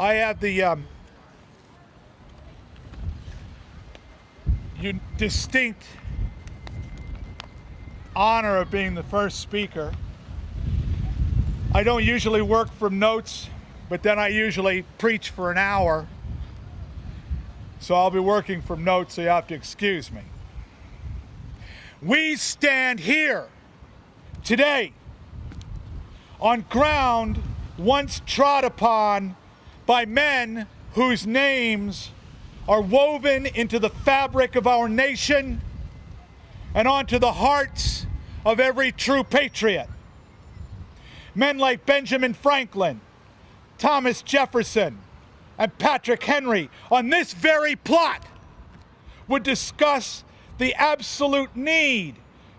I have the distinct honor of being the first speaker. I don't usually work from notes, but then I usually preach for an hour. So I'll be working from notes, so you have to excuse me. We stand here today on ground once trod upon by men whose names are woven into the fabric of our nation and onto the hearts of every true patriot. Men like Benjamin Franklin, Thomas Jefferson, and Patrick Henry on this very plot would discuss the absolute need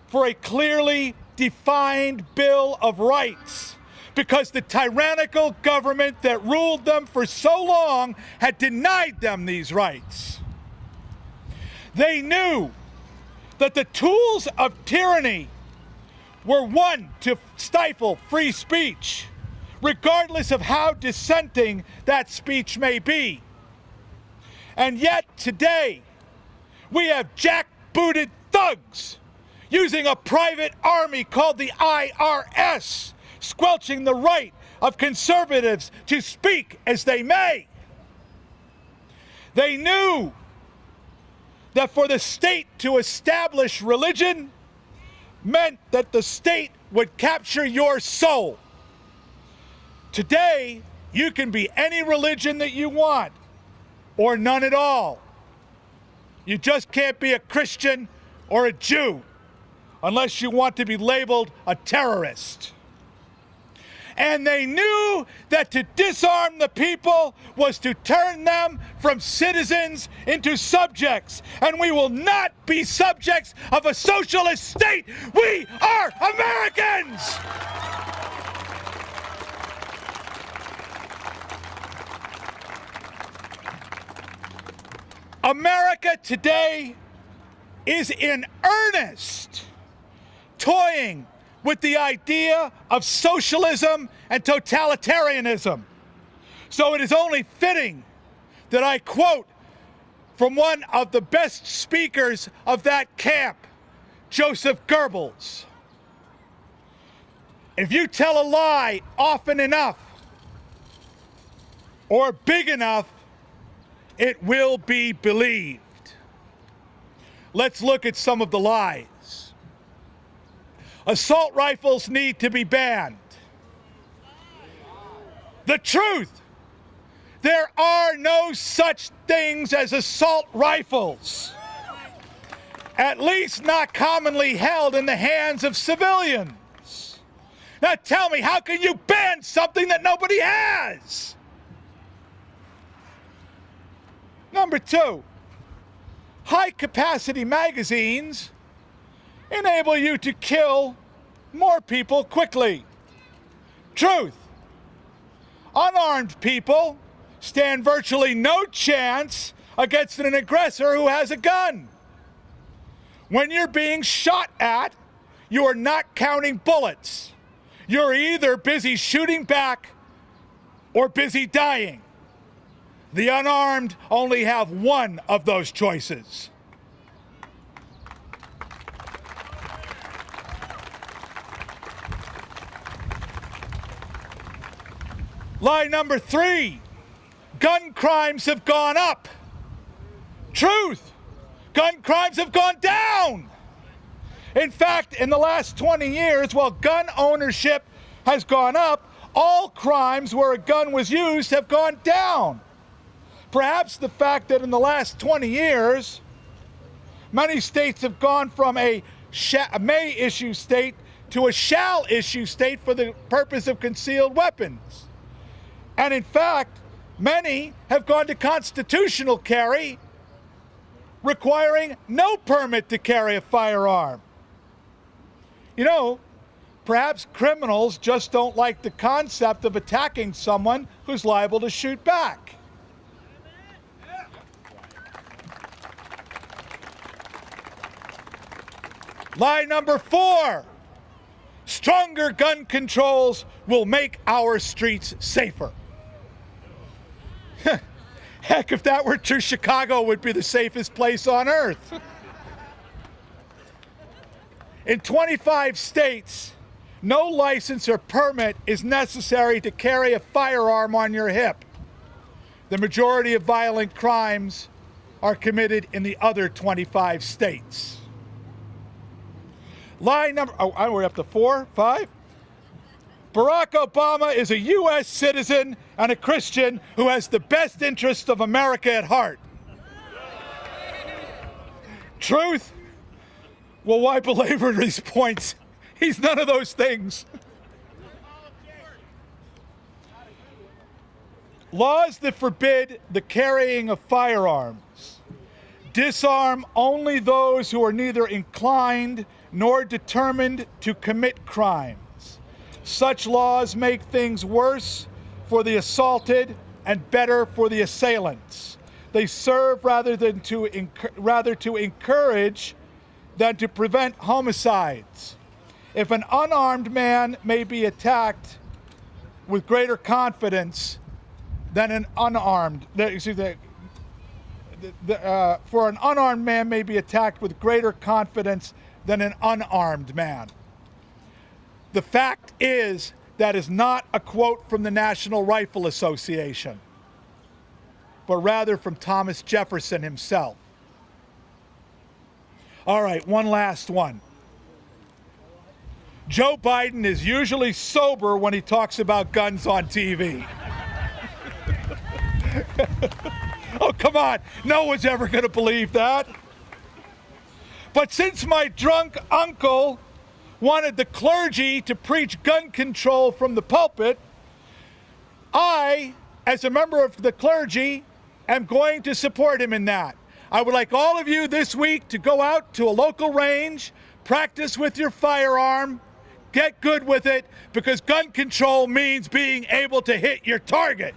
for a clearly defined Bill of Rights, because the tyrannical government that ruled them for so long had denied them these rights. They knew that the tools of tyranny were, one, to stifle free speech, regardless of how dissenting that speech may be. And yet today, we have jackbooted thugs using a private army called the IRS, squelching the right of conservatives to speak as they may. They knew that for the state to establish religion meant that the state would capture your soul. Today, you can be any religion that you want, or none at all. You just can't be a Christian or a Jew unless you want to be labeled a terrorist. And they knew that to disarm the people was to turn them from citizens into subjects. And we will not be subjects of a socialist state. We are Americans! America today is in earnest toying with the idea of socialism and totalitarianism. So it is only fitting that I quote from one of the best speakers of that camp, Joseph Goebbels. If you tell a lie often enough or big enough, it will be believed. Let's look at some of the lies. Assault rifles need to be banned. The truth: there are no such things as assault rifles. At least not commonly held in the hands of civilians. Now tell me, how can you ban something that nobody has? Number two, high-capacity magazines enable you to kill more people quickly. Truth: unarmed people stand virtually no chance against an aggressor who has a gun. When you're being shot at, you are not counting bullets. You're either busy shooting back or busy dying. The unarmed only have one of those choices. Lie number three: gun crimes have gone up. Truth: gun crimes have gone down. In fact, in the last 20 years, while gun ownership has gone up, all crimes where a gun was used have gone down. Perhaps the fact that in the last 20 years, many states have gone from a may issue state to a shall issue state for the purpose of concealed weapons. And in fact, many have gone to constitutional carry, requiring no permit to carry a firearm. You know, perhaps criminals just don't like the concept of attacking someone who's liable to shoot back. Lie number four: stronger gun controls will make our streets safer. Heck, if that were true, Chicago would be the safest place on earth. In 25 states, no license or permit is necessary to carry a firearm on your hip. The majority of violent crimes are committed in the other 25 states. Lie number, we're up to 4, 5. Barack Obama is a U.S. citizen and a Christian who has the best interests of America at heart. Truth? Well, why belabor these points? He's none of those things. Laws that forbid the carrying of firearms disarm only those who are neither inclined nor determined to commit crimes. Such laws make things worse for the assaulted and better for the assailants. They serve rather to encourage than to prevent homicides. If an unarmed man may be attacked with greater confidence than an unarmed, for an unarmed man may be attacked with greater confidence than an unarmed man. The fact is, that is not a quote from the National Rifle Association, but rather from Thomas Jefferson himself. All right, one last one. Joe Biden is usually sober when he talks about guns on TV. Oh, come on. No one's ever going to believe that. But since my drunk uncle wanted the clergy to preach gun control from the pulpit, I, as a member of the clergy, am going to support him in that. I would like all of you this week to go out to a local range, practice with your firearm, get good with it, because gun control means being able to hit your target.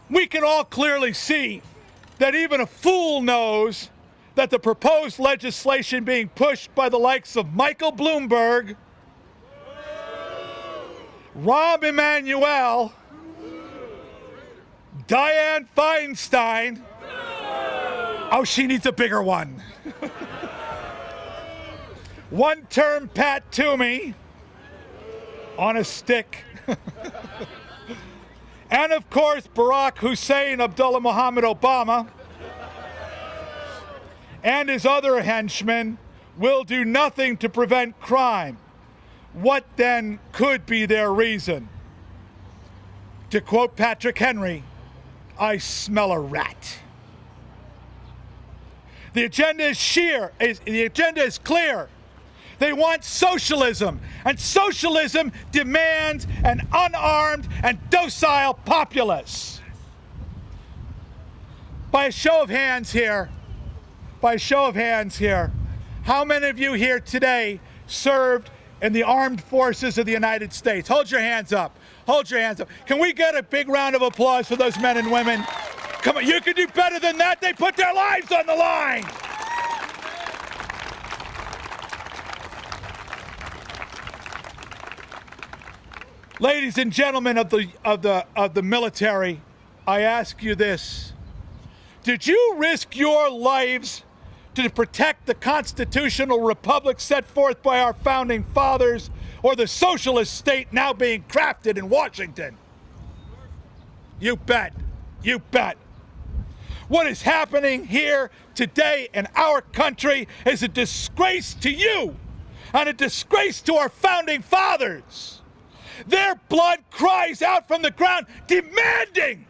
We can all clearly see that even a fool knows that the proposed legislation being pushed by the likes of Michael Bloomberg, Rahm Emanuel, Dianne Feinstein, oh, she needs a bigger one, one-term Pat Toomey on a stick, and of course Barack Hussein Abdullah Mohammed Obama and his other henchmen will do nothing to prevent crime. What then could be their reason? To quote Patrick Henry, I smell a rat. The agenda is clear. They want socialism, and socialism demands an unarmed and docile populace. By a show of hands here, how many of you here today served in the armed forces of the United States? Hold your hands up. Hold your hands up. Can we get a big round of applause for those men and women? Come on, you can do better than that. They put their lives on the line. Ladies and gentlemen of the military, I ask you this. Did you risk your lives to protect the constitutional republic set forth by our founding fathers, or the socialist state now being crafted in Washington? You bet. You bet. What is happening here today in our country is a disgrace to you and a disgrace to our founding fathers. Their blood cries out from the ground, demanding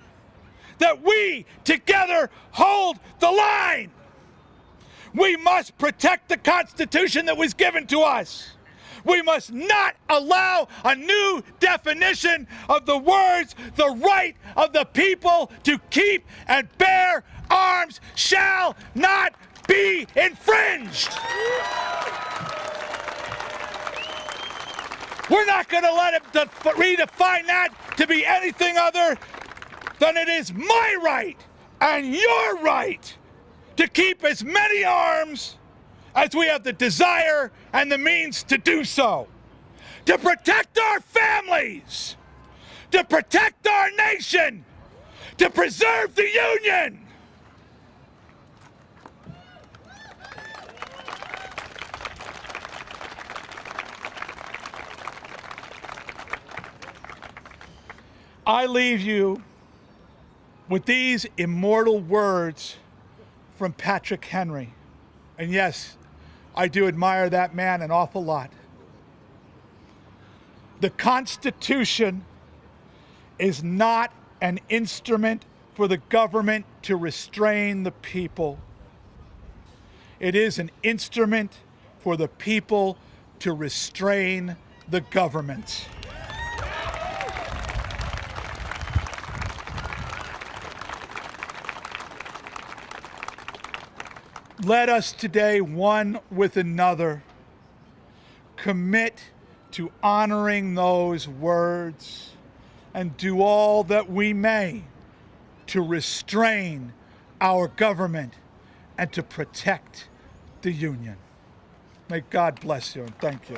that we together hold the line. We must protect the Constitution that was given to us. We must not allow a new definition of the words, the right of the people to keep and bear arms shall not be infringed. We're not going to let him redefine that to be anything other than it is my right and your right to keep as many arms as we have the desire and the means to do so, to protect our families, to protect our nation, to preserve the Union. I leave you with these immortal words from Patrick Henry. And yes, I do admire that man an awful lot. The Constitution is not an instrument for the government to restrain the people. It is an instrument for the people to restrain the government. Let us today, one with another, commit to honoring those words and do all that we may to restrain our government and to protect the Union. May God bless you and thank you.